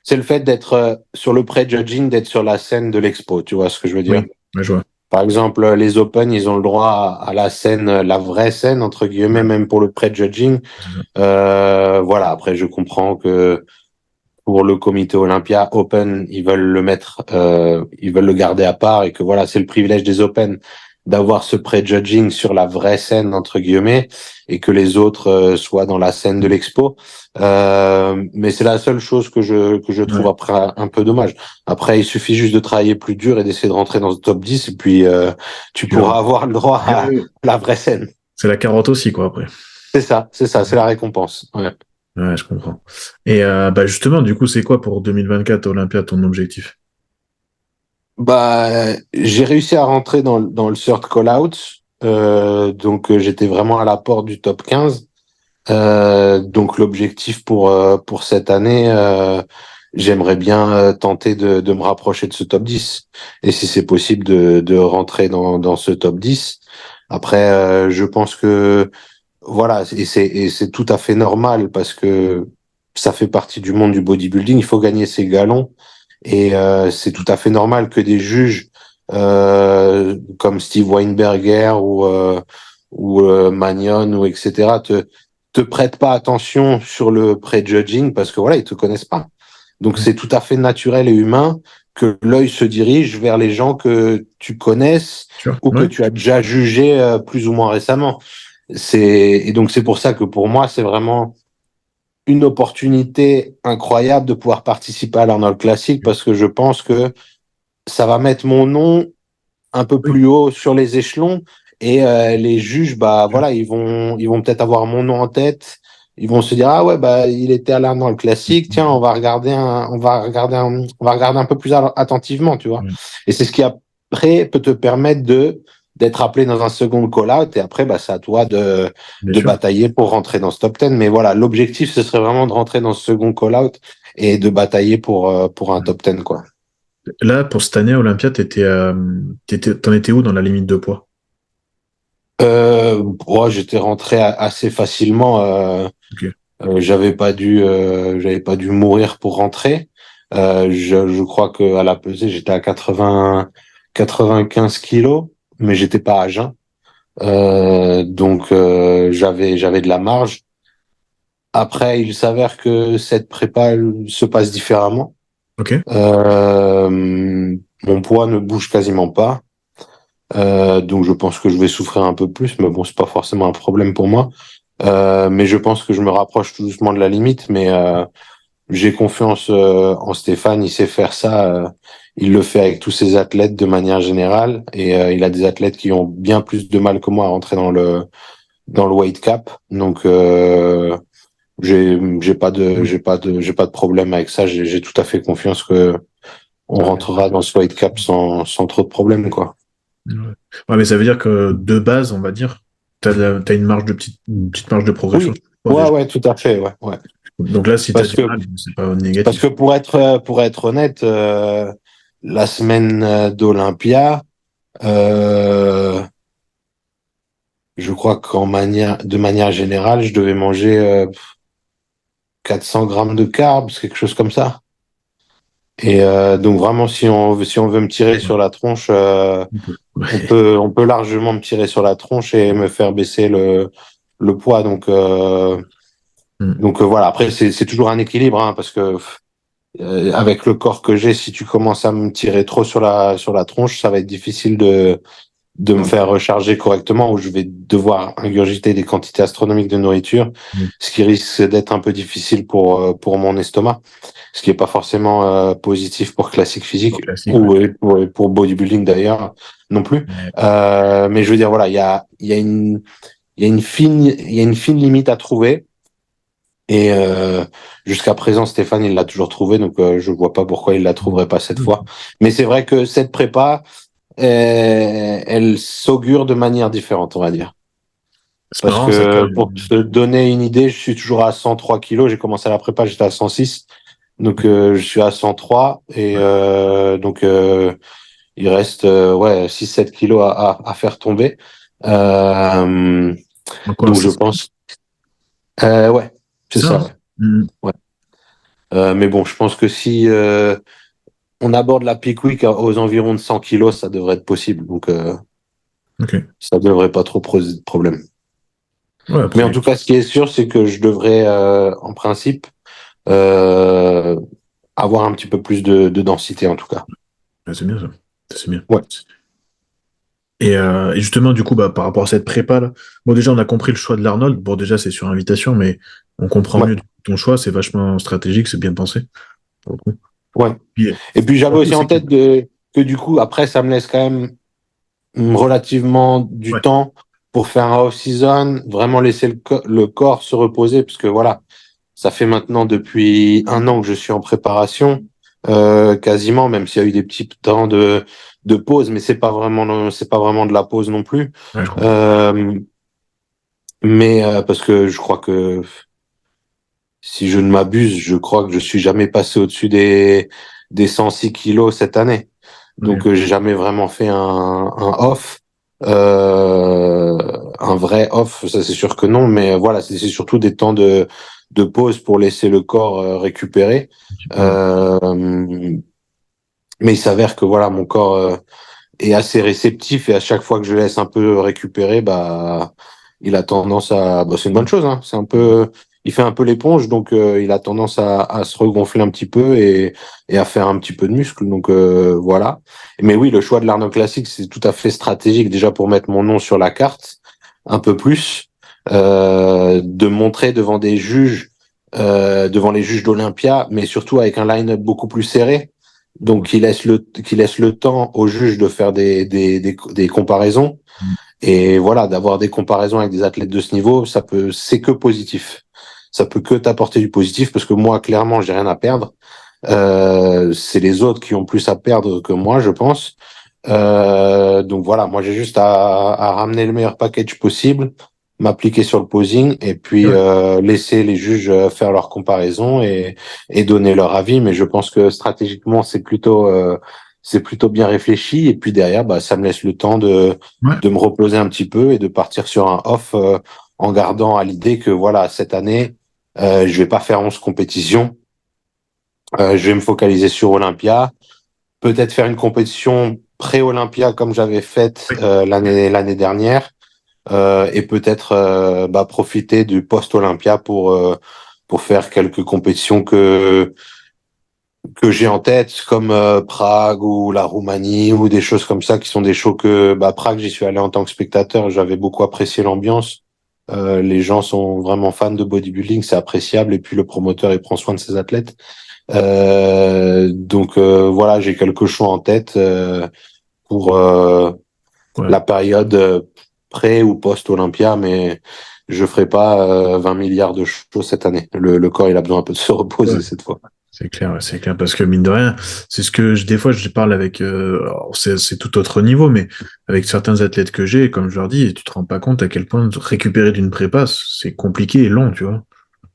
c'est le fait d'être sur le pré-judging, d'être sur la scène de l'expo, tu vois ce que je veux dire? Oui, ouais, je vois. Par exemple, les Open, ils ont le droit à la scène, la vraie scène, entre guillemets, Ouais, même pour le pré-judging. c'est ça. Voilà, après, je comprends que pour le comité Olympia Open, ils veulent le garder à part et que voilà, c'est le privilège des Open d'avoir ce pré-judging sur la vraie scène entre guillemets et que les autres soient dans la scène de l'expo. Mais c'est la seule chose que je trouve Ouais. après un peu dommage. Après, il suffit juste de travailler plus dur et d'essayer de rentrer dans le top 10 et puis tu Puis voilà. pourras avoir le droit Ouais, à ouais. la vraie scène. C'est la carotte aussi, quoi, après. C'est la récompense. Ouais. Ouais, je comprends. Et bah justement, du coup, c'est quoi pour 2024 Olympia ton objectif? Bah, j'ai réussi à rentrer dans le third call-out. Donc, j'étais vraiment à la porte du top 15. Donc, l'objectif pour cette année, j'aimerais bien tenter de me rapprocher de ce top 10. Et si c'est possible, de rentrer dans ce top 10. Après, je pense que, voilà, et c'est tout à fait normal parce que ça fait partie du monde du bodybuilding. Il faut gagner ses galons. Et c'est tout à fait normal que des juges comme Steve Weinberger ou Magnon ou etc. te prêtent pas attention sur le pré-judging parce que voilà, ils te connaissent pas. Donc Ouais, c'est tout à fait naturel et humain que l'œil se dirige vers les gens que tu connaisses sûr. ou que Ouais, tu as déjà jugé plus ou moins récemment. Et donc c'est pour ça que pour moi, c'est vraiment une opportunité incroyable de pouvoir participer à l'Arnold Classic parce que je pense que ça va mettre mon nom un peu oui, plus haut sur les échelons et les juges, bah sûr. voilà, ils vont peut-être avoir mon nom en tête. Ils vont se dire ah ouais bah il était à l'Arnold Classic, tiens on va regarder un peu plus attentivement, tu vois. Ouais, Et c'est ce qui après peut te permettre de d'être appelé dans un second call-out et après bah c'est à toi bien de sûr. batailler pour rentrer dans ce top 10. Mais voilà, l'objectif ce serait vraiment de rentrer dans ce second call-out et de batailler pour un top 10 quoi. Là, pour cette année, Olympia, t'en étais où dans la limite de poids? Moi, j'étais rentré assez facilement. Ok. J'avais pas dû mourir pour rentrer. Je crois que à la pesée, j'étais à 95 kilos, mais j'étais pas à jeun. Donc j'avais de la marge. Après, il s'avère que cette prépa elle, se passe différemment. Ok. Mon poids ne bouge quasiment pas. Donc je pense que je vais souffrir un peu plus, mais bon, c'est pas forcément un problème pour moi. Mais je pense que je me rapproche tout doucement de la limite, mais j'ai confiance en Stéphane, il sait faire ça. Il le fait avec tous ses athlètes de manière générale, et il a des athlètes qui ont bien plus de mal que moi à rentrer dans le weight cap. Donc j'ai pas de problème avec ça. J'ai tout à fait confiance que on Ouais. rentrera dans ce weight cap sans trop de problèmes, quoi. Ouais. Ouais, mais ça veut dire que de base, on va dire, t'as une petite marge de progression Oui, sur le poids ouais, déjà. ouais, tout à fait, ouais, ouais. Donc là, si t'as Parce du que mal, c'est pas Parce que négatif. pour être honnête, la semaine d'Olympia, euh, je crois de manière générale, je devais manger 400 grammes de carbs, quelque chose comme ça. Et donc vraiment, si on veut me tirer Ouais, sur la tronche, on peut. on peut largement me tirer sur la tronche et me faire baisser le poids. Hmm. Donc voilà. Après, c'est toujours un équilibre, hein, parce que avec le corps que j'ai, si tu commences à me tirer trop sur la tronche, ça va être difficile de me faire recharger correctement, où je vais devoir ingurgiter des quantités astronomiques de nourriture, Oui, ce qui risque d'être un peu difficile pour mon estomac, ce qui n'est pas forcément positif pour classique physique pour classique, ouais. ou pour bodybuilding d'ailleurs non plus. Mais, Mais je veux dire, voilà, il y a une fine limite à trouver. Et jusqu'à présent, Stéphane, il l'a toujours trouvé, donc je vois pas pourquoi il la trouverait pas cette fois. Mais c'est vrai que cette prépa, elle s'augure de manière différente, on va dire. c'est Parce marrant, ça, que pour te donner une idée, je suis toujours à 103 kilos. J'ai commencé à la prépa, j'étais à 106. Donc je suis à 103 et ouais. donc il reste ouais 6-7 kilos à faire tomber. Euh, Donc, quoi, donc c'est je ça. pense ouais. C'est ça, ça, hein. ouais. Mm. Ouais. Mais bon, je pense que si on aborde la peak week aux environs de 100 kilos, ça devrait être possible. Donc, Ok. ça devrait pas trop poser de problème. Ouais, Mais en après. tout cas, ce qui est sûr, c'est que je devrais, en principe, euh, avoir un petit peu plus de densité, en tout cas. Ouais, c'est bien ça. C'est bien. Ouais. Et justement, du coup, bah, par rapport à cette prépa, là, bon, déjà, on a compris le choix de l'Arnold. Bon, déjà, c'est sur invitation, mais on comprend Ouais. mieux ton choix. C'est vachement stratégique, c'est bien pensé, pour le coup. Ouais. Puis, Et puis, j'avais surtout, aussi en c'est que. tête que du coup, après, ça me laisse quand même relativement du Ouais, temps pour faire un off-season, vraiment laisser le corps se reposer, parce que voilà, ça fait maintenant depuis 1 an que je suis en préparation, quasiment, même s'il y a eu des petits temps de pause, mais c'est pas vraiment de la pause non plus. ouais, je comprends. Euh, mais parce que je crois que si je ne m'abuse, je crois que je suis jamais passé au-dessus des 106 kilos cette année. Donc, Ok. j'ai jamais vraiment fait un off, un vrai off, ça c'est sûr que non, mais voilà, c'est surtout des temps de pause pour laisser le corps récupérer. Un petit peu, ouais. Euh, mais il s'avère que voilà, mon corps est assez réceptif et à chaque fois que je laisse un peu récupérer, bah, il a tendance à, bah, c'est une bonne chose, hein. C'est un peu, il fait un peu l'éponge, donc il a tendance à se regonfler un petit peu et à faire un petit peu de muscle. Donc voilà. Mais oui, le choix de l'Arnold Classic, c'est tout à fait stratégique déjà pour mettre mon nom sur la carte, un peu plus, de montrer devant les juges d'Olympia, mais surtout avec un line-up beaucoup plus serré. Donc, qui laisse le temps aux juges de faire des comparaisons. Et voilà, d'avoir des comparaisons avec des athlètes de ce niveau, c'est que positif. Ça peut que t'apporter du positif parce que moi, clairement, j'ai rien à perdre. C'est les autres qui ont plus à perdre que moi, je pense. Donc voilà, moi, j'ai juste à ramener le meilleur package possible, m'appliquer sur le posing et puis Ouais, laisser les juges faire leurs comparaisons et donner leur avis. Mais je pense que stratégiquement, c'est plutôt bien réfléchi. Et puis derrière, bah, ça me laisse le temps ouais, de me reposer un petit peu et de partir sur un off en gardant à l'idée que voilà, cette année, je vais pas faire 11 compétitions. Je vais me focaliser sur Olympia, peut-être faire une compétition pré-Olympia comme j'avais faite ouais. l'année dernière, et peut-être bah, profiter du post-Olympia pour faire quelques compétitions que j'ai en tête, comme Prague ou la Roumanie ou des choses comme ça, qui sont des shows que bah, Prague, j'y suis allé en tant que spectateur, j'avais beaucoup apprécié l'ambiance. Les gens sont vraiment fans de bodybuilding, c'est appréciable, et puis le promoteur il prend soin de ses athlètes. Donc voilà, j'ai quelques shows en tête pour Ouais. la période pré ou post-Olympia, mais je ferai pas 20 milliards de shows cette année. Le corps il a besoin un peu de se Ouais. reposer cette fois. C'est clair, ouais, c'est clair, parce que mine de rien, c'est ce que des fois je parle avec, alors, c'est tout autre niveau, mais avec certains athlètes que j'ai, comme je leur dis, et tu te rends pas compte à quel point récupérer d'une prépa, c'est compliqué et long, tu vois.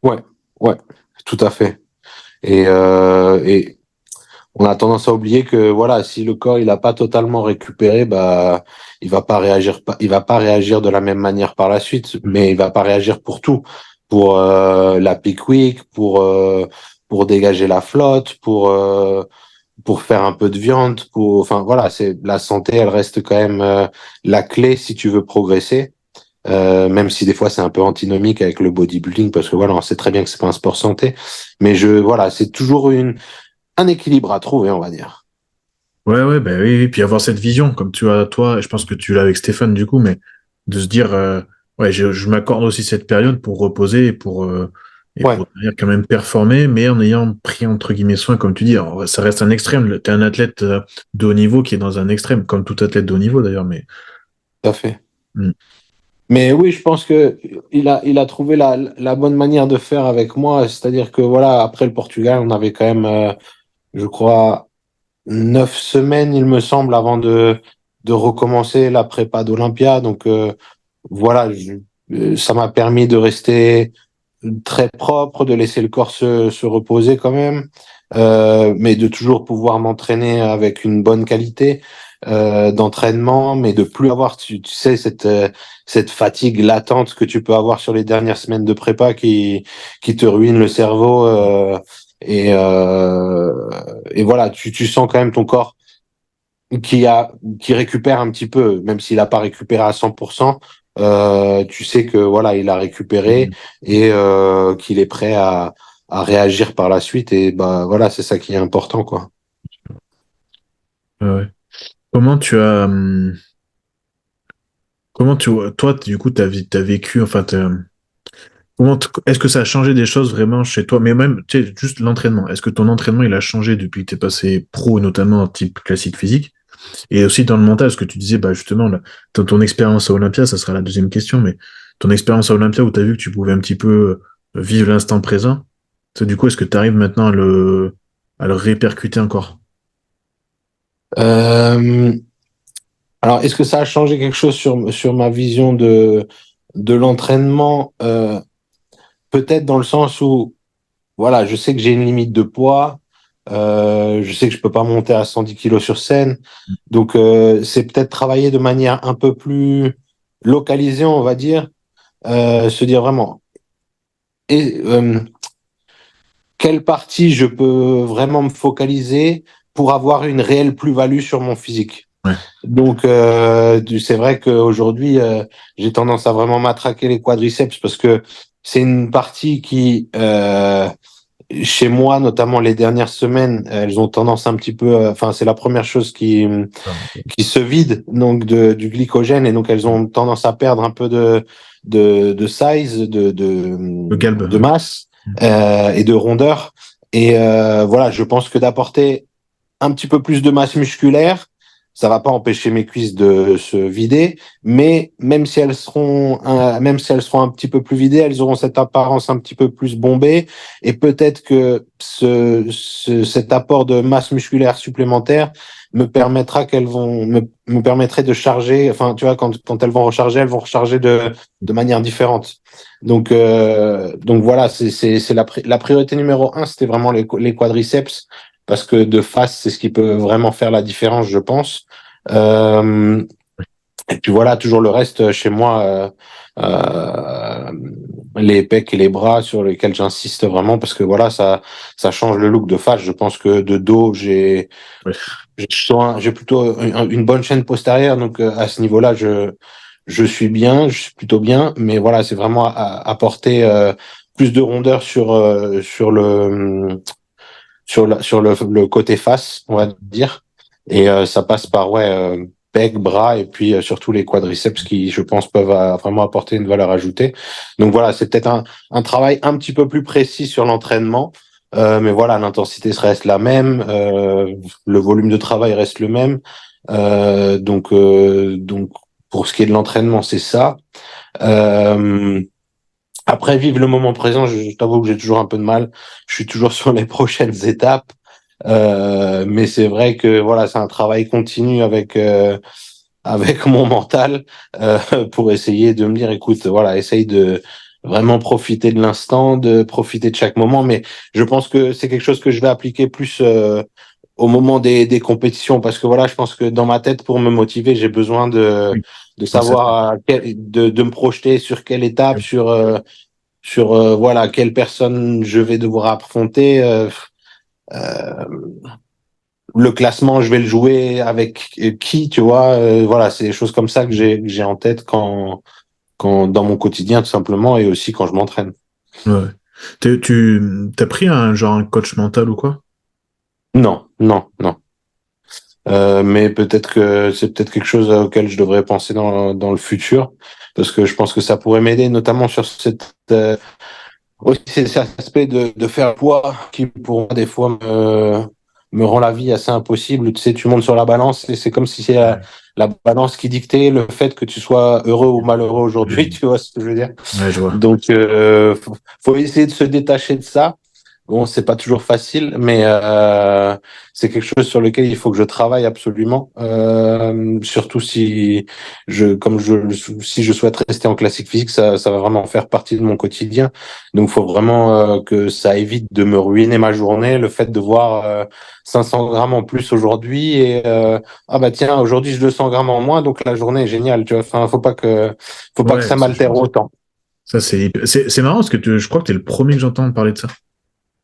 Ouais, ouais, tout à fait. Et on a tendance à oublier que voilà, si le corps il a pas totalement récupéré, bah il va pas réagir de la même manière par la suite, mais il va pas réagir pour tout, pour la peak week, pour dégager la flotte, pour faire un peu de viande, enfin voilà, c'est la santé, elle reste quand même la clé si tu veux progresser. Même si des fois c'est un peu antinomique avec le bodybuilding parce que voilà, on sait très bien que c'est pas un sport santé, mais voilà, c'est toujours un équilibre à trouver, on va dire. Ouais, ouais, bah oui, oui, puis avoir cette vision, comme tu as toi, et je pense que tu l'as avec Stéphane du coup, mais de se dire, ouais, je m'accorde aussi cette période pour reposer et Ouais, pour derrière quand même performer, mais en ayant pris entre guillemets soin, comme tu dis. Alors, ça reste un extrême. T'es un athlète de haut niveau qui est dans un extrême, comme tout athlète de haut niveau d'ailleurs, mais. tout à fait. Hmm. Mais oui, je pense que il a trouvé la bonne manière de faire avec moi, c'est-à-dire que voilà, après le Portugal, on avait quand même, je crois, 9 semaines, il me semble, avant de recommencer la prépa d'Olympia. Donc voilà, ça m'a permis de rester très propre, de laisser le corps se reposer quand même. mais de toujours pouvoir m'entraîner avec une bonne qualité d'entraînement, mais de plus avoir, tu sais, cette fatigue latente que tu peux avoir sur les dernières semaines de prépa qui te ruine le cerveau. Et voilà, tu sens quand même ton corps qui récupère un petit peu, même s'il n'a pas récupéré à 100%. Tu sais que voilà, il a récupéré et qu'il est prêt à réagir par la suite. Et bah voilà, c'est ça qui est important, quoi. Ouais. Comment tu as, comment tu, toi, du coup, t'as vécu, enfin, est-ce que ça a changé des choses vraiment chez toi? Mais même, tu sais, juste l'entraînement. Est-ce que ton entraînement, il a changé depuis que t'es passé pro, notamment type classique physique? Et aussi dans le mental, ce que tu disais, bah, justement, là, ton expérience à Olympia, ça sera la deuxième question, mais ton expérience à Olympia où tu as vu que tu pouvais un petit peu vivre l'instant présent, ça, du coup, est-ce que tu arrives maintenant à le répercuter encore? Euh, alors, est-ce que ça a changé quelque chose sur ma vision de l'entraînement? Peut-être dans le sens où, voilà, je sais que j'ai une limite de poids, je sais que je peux pas monter à 110 kilos sur scène, donc c'est peut-être travailler de manière un peu plus localisée, on va dire, se dire vraiment, et quelle partie je peux vraiment me focaliser pour avoir une réelle plus-value sur mon physique. Ouais, Donc, c'est vrai qu'aujourd'hui, j'ai tendance à vraiment matraquer les quadriceps parce que c'est une partie qui, chez moi, notamment les dernières semaines, elles ont tendance un petit peu, enfin, c'est la première chose qui se vide donc du glycogène et donc elles ont tendance à perdre un peu de size, le galbe. de masse et de rondeur. Et voilà, je pense que d'apporter un petit peu plus de masse musculaire, ça va pas empêcher mes cuisses de se vider, mais même si elles seront un petit peu plus vidées, elles auront cette apparence un petit peu plus bombée, et peut-être que cet apport de masse musculaire supplémentaire me permettrait de charger, enfin, tu vois, quand elles vont recharger de manière différente. Donc voilà, c'est la priorité numéro un, c'était vraiment les quadriceps parce que de face, c'est ce qui peut vraiment faire la différence, je pense. Euh, et puis voilà, toujours le reste chez moi, euh, les pecs et les bras sur lesquels j'insiste vraiment parce que voilà, ça change le look de face. Je pense que de dos, Ouais. j'ai plutôt une bonne chaîne postérieure, donc à ce niveau-là, je suis plutôt bien, mais voilà, c'est vraiment apporter plus de rondeur sur le côté face, on va dire. Et ça passe par pec, bras et puis surtout les quadriceps qui, je pense, peuvent vraiment apporter une valeur ajoutée. Donc voilà, c'est peut-être un travail un petit peu plus précis sur l'entraînement. Mais voilà, l'intensité reste la même, le volume de travail reste le même. Donc pour ce qui est de l'entraînement, c'est ça. Euh, Après, vivre le moment présent, je t'avoue que j'ai toujours un peu de mal. Je suis toujours sur les prochaines étapes. Mais c'est vrai que voilà, c'est un travail continu avec mon mental pour essayer de me dire, écoute, voilà, essaye de vraiment profiter de l'instant, de profiter de chaque moment. Mais je pense que c'est quelque chose que je vais appliquer plus au moment des compétitions parce que voilà, je pense que dans ma tête, pour me motiver, j'ai besoin Oui. de Ouais, ça, savoir de me projeter sur quelle étape, sur voilà quelle personne je vais devoir affronter. Euh, le classement, je vais le jouer avec qui, tu vois. Voilà, c'est des choses comme ça que j'ai en tête quand dans mon quotidien tout simplement et aussi quand je m'entraîne. ouais. Tu t'as pris un coach mental ou quoi? Non, non, non. Mais peut-être que c'est peut-être quelque chose auquel je devrais penser dans le futur parce que je pense que ça pourrait m'aider notamment sur aussi cet aspect de faire le poids qui pour moi des fois me rend la vie assez impossible. Tu sais, tu montes sur la balance et c'est comme si c'est Ouais. la balance qui dictait le fait que tu sois heureux ou malheureux aujourd'hui, tu vois ce que je veux dire. Ouais, je vois. Donc, faut essayer de se détacher de ça. Bon, c'est pas toujours facile, mais c'est quelque chose sur lequel il faut que je travaille absolument. Surtout si je souhaite rester en classique physique, ça va vraiment faire partie de mon quotidien. Donc, il faut vraiment que ça évite de me ruiner ma journée. Le fait de voir 500 grammes en plus aujourd'hui et ah bah tiens, aujourd'hui j'ai 200 grammes en moins, donc la journée est géniale. Tu vois, enfin, faut pas que Ouais, ça ça, je m'altère pense. autant. Ça, c'est marrant parce que je crois que t'es le premier que j'entends parler de ça,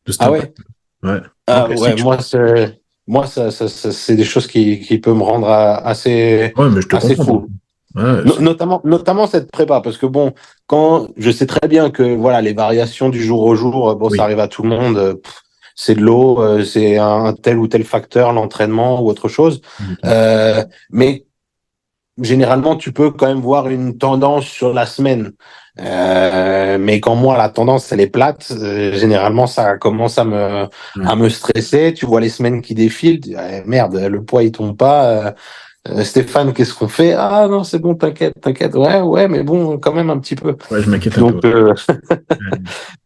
de cet Ah impact. ouais. Ouais. En Ah ouais, classique, je crois. moi, c'est des choses qui peuvent me rendre Ouais, mais je te assez comprends. fou. Ouais, Notamment cette prépa, parce que bon, quand je sais très bien que voilà, les variations du jour au jour, bon, ça oui. arrive à tout le monde. C'est de l'eau, c'est un tel ou tel facteur, l'entraînement ou autre chose. Exactement. Mais généralement, tu peux quand même voir une tendance sur la semaine. Mais quand moi, la tendance, elle est plate, généralement, ça commence Ouais. à me stresser. Tu vois les semaines qui défilent, tu dis, ah, merde, le poids, il tombe pas. Stéphane, qu'est-ce qu'on fait? Ah non, c'est bon, t'inquiète, t'inquiète. Ouais, ouais, mais bon, quand même un petit peu. Ouais, je m'inquiète un peu.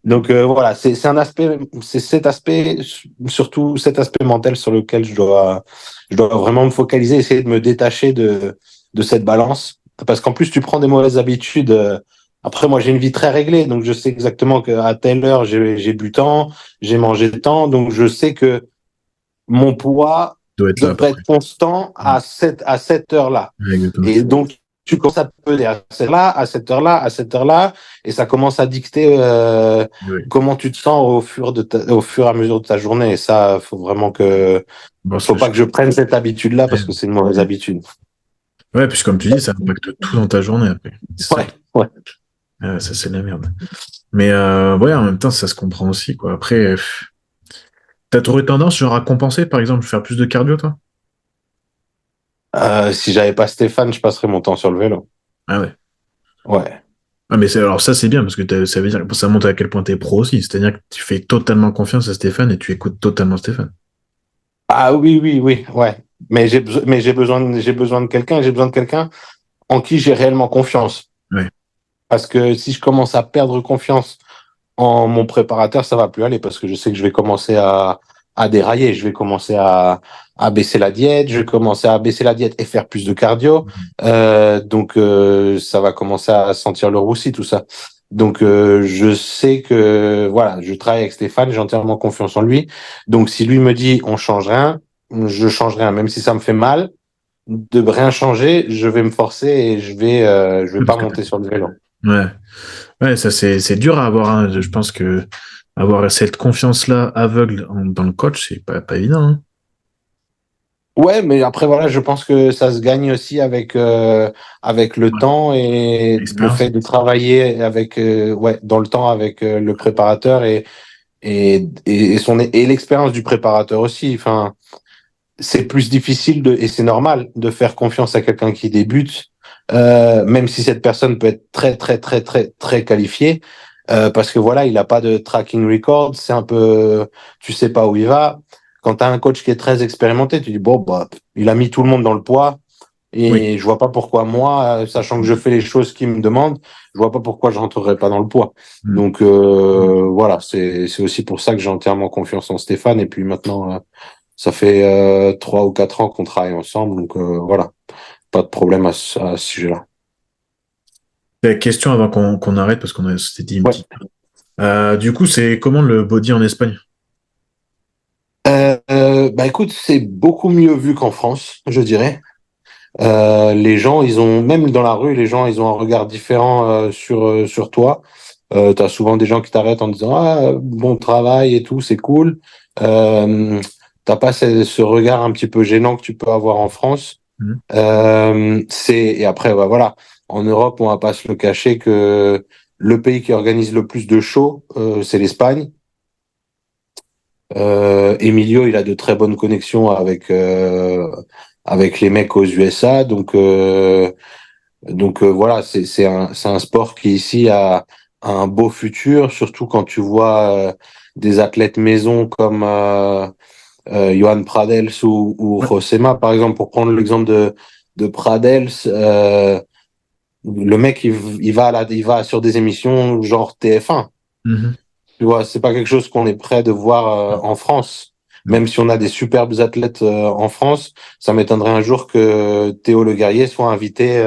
Donc, Ouais. euh, Ouais. voilà, c'est un aspect, c'est cet aspect, surtout cet aspect mental sur lequel je dois vraiment me focaliser, essayer de me détacher de cette balance. Parce qu'en plus, tu prends des mauvaises habitudes. Après, moi, j'ai une vie très réglée, donc je sais exactement qu'à telle heure, j'ai bu tant, j'ai mangé tant, donc je sais que mon poids Doit être là à peu devrait être près. constant Ouais. à cette heure-là. Ouais, exactement. Et donc, tu commences à te peser à cette heure-là, à cette heure-là, à cette heure-là, et ça commence à dicter Oui. comment tu te sens au fur et à mesure de ta journée. Et ça, Bon, faut pas que je prenne cette habitude-là parce que c'est une mauvaise habitude. ouais, puis comme tu dis, ça impacte tout dans ta journée après. C'est ça, Ouais, ouais. ça c'est de la merde. Mais ouais, en même temps, ça se comprend aussi, quoi. Après, t'aurais tendance, genre, à compenser, par exemple, faire plus de cardio, toi? Si j'avais pas Stéphane, je passerais mon temps sur le vélo. Ah ouais. Ouais. Ah, mais alors ça, c'est bien, parce que ça veut dire que ça montre à quel point t'es pro aussi. C'est-à-dire que tu fais totalement confiance à Stéphane et tu écoutes totalement Stéphane. Ah oui, oui, oui, ouais. Mais j'ai besoin de quelqu'un, j'ai besoin de quelqu'un en qui j'ai réellement confiance. Ouais. Parce que si je commence à perdre confiance en mon préparateur, ça va plus aller parce que je sais que je vais commencer à dérailler. Je vais commencer à baisser la diète. Je vais commencer à baisser la diète et faire plus de cardio. Ça va commencer à sentir le roussi, tout ça. Donc, je sais que, voilà, je travaille avec Stéphane, j'ai entièrement confiance en lui. Donc, si lui me dit on change rien, je change rien. Même si ça me fait mal de rien changer, je vais me forcer et je vais Ouais, pas parce que monter sur le vélo. ouais. Ouais, ça c'est dur à avoir, hein. Je pense que avoir cette confiance-là aveugle dans le coach, c'est pas évident, hein. Ouais, mais après voilà, je pense que ça se gagne aussi avec le Ouais. temps et le Expérience. fait de travailler avec ouais dans le temps avec le préparateur et l'expérience du préparateur aussi. Enfin, c'est plus difficile et c'est normal de faire confiance à quelqu'un qui débute, même si cette personne peut être très qualifiée, parce que voilà, il a pas de tracking record, c'est un peu, tu sais pas où il va. Quand tu as un coach qui est très expérimenté, tu dis bon bah il a mis tout le monde dans le poids Oui. et je vois pas pourquoi moi, sachant que je fais les choses qu'il me demande, je vois pas pourquoi je rentrerai pas dans le poids. Mm. Donc voilà, c'est aussi pour ça que j'ai entièrement confiance en Stéphane et puis maintenant ça fait 3 ou 4 ans qu'on travaille ensemble, donc voilà, pas de problème à ce sujet-là. Question avant qu'on arrête, parce qu'on a s'était dit une Ouais. petite. Du coup, c'est comment le body en Espagne? Bah écoute, c'est beaucoup mieux vu qu'en France, je dirais. Les gens, ils ont, même dans la rue, les gens, ils ont un regard différent sur toi. T'as souvent des gens qui t'arrêtent en disant ah bon travail et tout, c'est cool. Euh, T'as pas ce regard un petit peu gênant que tu peux avoir en France. Mm. Et après bah, voilà, en Europe, on va pas se le cacher que le pays qui organise le plus de shows, c'est l'Espagne. Emilio, il a de très bonnes connexions avec les mecs aux USA, voilà, c'est un sport qui ici a un beau futur, surtout quand tu vois des athlètes maison comme Johan Pradels ou Ouais. Josema, par exemple, pour prendre l'exemple de Pradels, le mec il va il va sur des émissions genre TF1. Mhm. Tu vois, c'est pas quelque chose qu'on est prêt de voir en France. Non. Même si on a des superbes athlètes en France, ça m'étonnerait un jour que Théo Le Guerrier soit invité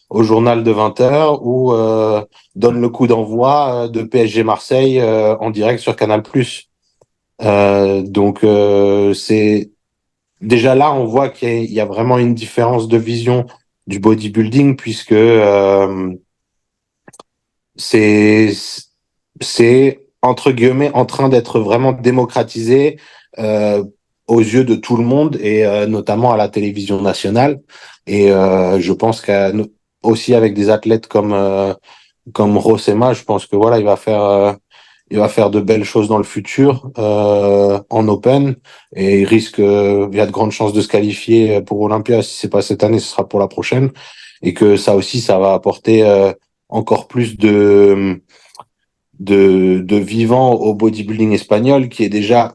au journal de 20 heures ou donne le coup d'envoi de PSG Marseille en direct sur Canal+. Donc c'est déjà là, on voit qu'il y a vraiment une différence de vision du bodybuilding puisque c'est c'est entre guillemets en train d'être vraiment démocratisé euh, aux yeux de tout le monde et notamment à la télévision nationale. Et je pense aussi avec des athlètes comme Rosema, je pense que voilà, il va faire de belles choses dans le futur en Open et il y a de grandes chances de se qualifier pour Olympia. Si c'est pas cette année, ce sera pour la prochaine. Et que ça aussi, ça va apporter encore plus de vivant au bodybuilding espagnol qui est déjà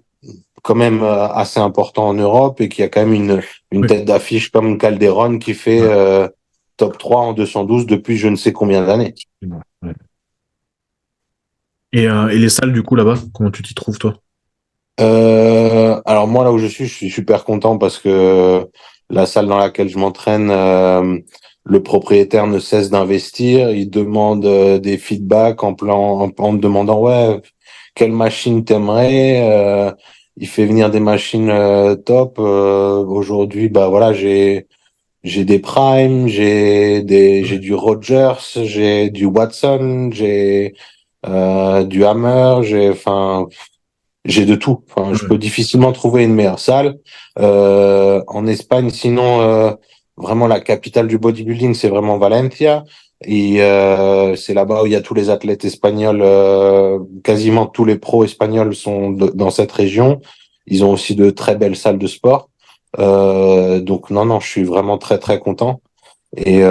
quand même assez important en Europe et qui a quand même une Oui. tête d'affiche comme Calderon qui fait Ouais. top 3 en 212 depuis je ne sais combien d'années. Bon, ouais. Et les salles, du coup, là-bas, comment tu t'y trouves, toi? Alors moi là où je suis super content parce que la salle dans laquelle je m'entraîne, le propriétaire ne cesse d'investir. Il demande des feedbacks en me demandant ouais quelle machine t'aimerais. Il fait venir des machines top. Aujourd'hui bah voilà j'ai des Prime, j'ai Ouais. du Rogers, j'ai du Watson, j'ai du Hammer, j'ai de tout. Enfin, je peux Ouais. difficilement trouver une meilleure salle. En Espagne, sinon, vraiment la capitale du bodybuilding, c'est vraiment Valencia. Et c'est là-bas où il y a tous les athlètes espagnols, quasiment tous les pros espagnols sont dans cette région. Ils ont aussi de très belles salles de sport. Donc non, non, je suis vraiment très très content. Et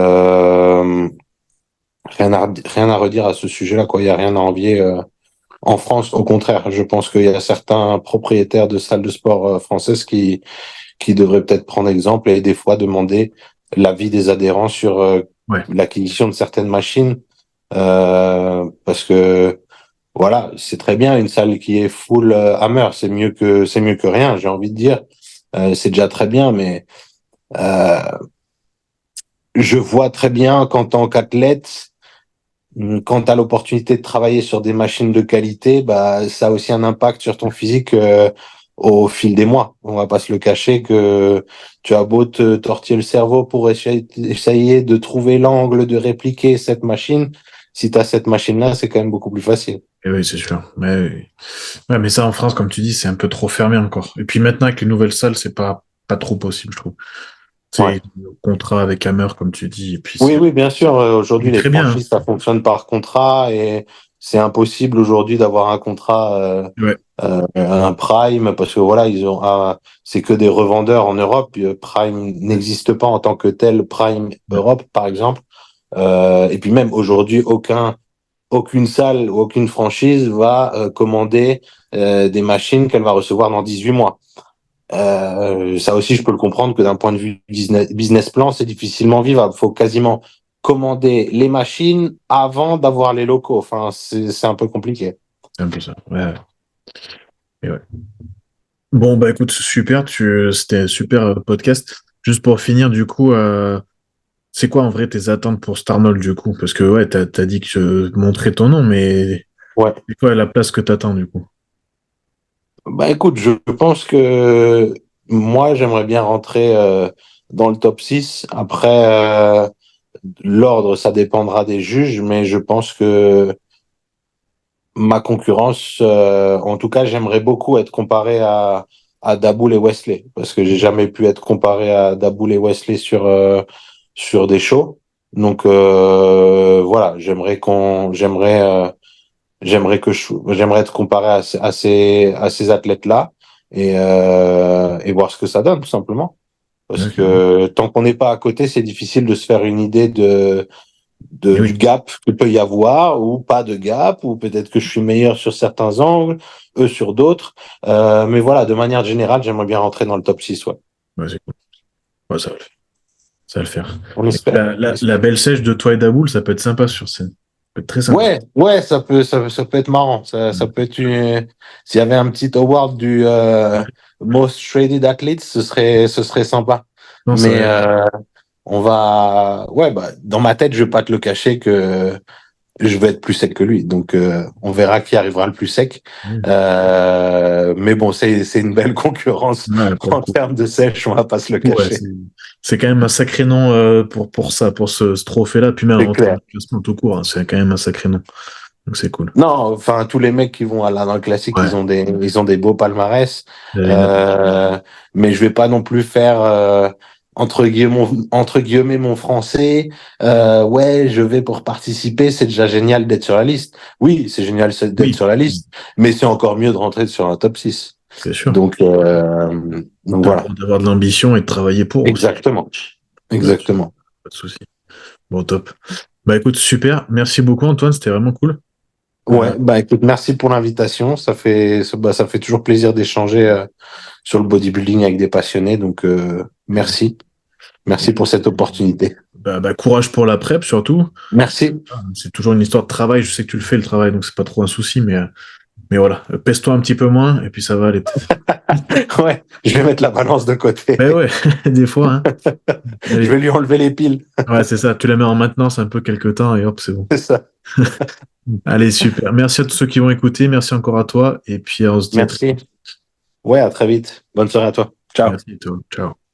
rien à redire à ce sujet-là, quoi. Il y a rien à envier. En France, au contraire, je pense qu'il y a certains propriétaires de salles de sport françaises qui devraient peut-être prendre exemple et des fois demander l'avis des adhérents sur Ouais. l'acquisition de certaines machines. Parce que voilà, c'est très bien une salle qui est full hammer, c'est mieux que rien, j'ai envie de dire. C'est déjà très bien, mais euh, je vois très bien qu'en tant qu'athlète, quand tu as l'opportunité de travailler sur des machines de qualité, bah, ça a aussi un impact sur ton physique au fil des mois. On va pas se le cacher que tu as beau te tortiller le cerveau pour essayer de trouver l'angle de répliquer cette machine. Si tu as cette machine-là, c'est quand même beaucoup plus facile. Et oui, c'est sûr. Ouais, mais ça, en France, comme tu dis, c'est un peu trop fermé encore. Et puis maintenant, avec les nouvelles salles, c'est pas trop possible, je trouve. Ouais. C'est le contrat avec Hammer, comme tu dis, et puis Oui, c'est oui, bien sûr. Aujourd'hui, les très bien, hein. franchises, ça fonctionne par contrat et c'est impossible aujourd'hui d'avoir un contrat Ouais. un Prime parce que voilà c'est que des revendeurs en Europe. Prime n'existe pas en tant que tel. Prime Ouais. Europe par exemple. Et puis même aujourd'hui aucune salle ou aucune franchise va commander des machines qu'elle va recevoir dans 18 mois. Ça aussi je peux le comprendre que d'un point de vue business plan c'est difficilement vivable. Faut quasiment commander les machines avant d'avoir les locaux. Enfin c'est un peu compliqué. C'est un peu ça. Ouais. Et ouais. Bon, bah écoute, super, c'était un super podcast. Juste pour finir, du coup, c'est quoi en vrai tes attentes pour Starnold, du coup? Parce que ouais, t'as dit que je montrais ton nom, mais Ouais. c'est quoi la place que t'attends, du coup? Bah écoute, je pense que moi j'aimerais bien rentrer dans le top 6. Après, l'ordre, ça dépendra des juges, mais je pense que ma concurrence, en tout cas, j'aimerais beaucoup être comparé à Daboul et Wesley, parce que j'ai jamais pu être comparé à Daboul et Wesley sur des shows. Donc voilà, j'aimerais être comparé à ces athlètes-là et voir ce que ça donne, tout simplement. Parce Ok. que tant qu'on n'est pas à côté, c'est difficile de se faire une idée Et du oui, gap que peut y avoir ou pas de gap, ou peut-être que je suis meilleur sur certains angles, eux sur d'autres. Mais voilà, de manière générale, j'aimerais bien rentrer dans le top 6. Ouais. ouais, c'est cool. Ouais, ça va le faire. On Et espère. la, On la, la espère. belle sèche de toi et Daboul, ça peut être sympa sur scène. peut être très sympa. Ouais, ça peut être marrant. Ça peut être s'il y avait un petit award du Most Traded Athlete, ce serait sympa. Non, Mais dans ma tête, je vais pas te le cacher que je vais être plus sec que lui. Donc, on verra qui arrivera le plus sec. ouais. Mais bon, c'est une belle concurrence Ouais, pour le en coup. termes de sèche, on va pas se le Ouais, cacher. c'est quand même un sacré nom pour ça, pour ce trophée-là. Puis même C'est en termes clair. de classement tout court, hein, c'est quand même un sacré nom. Donc c'est cool. Non, enfin, tous les mecs qui vont dans le classique, Ouais. ils ont des beaux palmarès. J'avais noté. Mais je vais pas non plus faire, entre guillemets, mon français. Ouais, je vais pour participer. C'est déjà génial d'être sur la liste. Oui, c'est génial d'être Oui, sur la liste, mais c'est encore mieux de rentrer sur un top 6. c'est sûr. Donc, T'as le voilà. droit d'avoir de l'ambition et de travailler pour aussi. Exactement. Bien sûr, Exactement. pas de souci. Bon, top. Bah écoute, super. Merci beaucoup, Antoine. C'était vraiment cool. Ouais, bah écoute, merci pour l'invitation. Ça fait toujours plaisir d'échanger sur le bodybuilding avec des passionnés. Donc, merci. Merci pour cette opportunité. Courage pour la prep surtout. Merci. C'est toujours une histoire de travail. Je sais que tu le fais le travail, donc c'est pas trop un souci, mais voilà. Pèse-toi un petit peu moins et puis ça va aller peut-être. Ouais, je vais mettre la balance de côté. Mais ouais, des fois, hein. Je Allez. vais lui enlever les piles. Ouais, c'est ça. Tu la mets en maintenance un peu quelques temps et hop, c'est bon. C'est ça. Allez, super. Merci à tous ceux qui vont écouter. Merci encore à toi. Et puis, on se dit à très Merci. vite. Ouais, à très vite. Bonne soirée à toi. Ciao. Merci, toi. Ciao.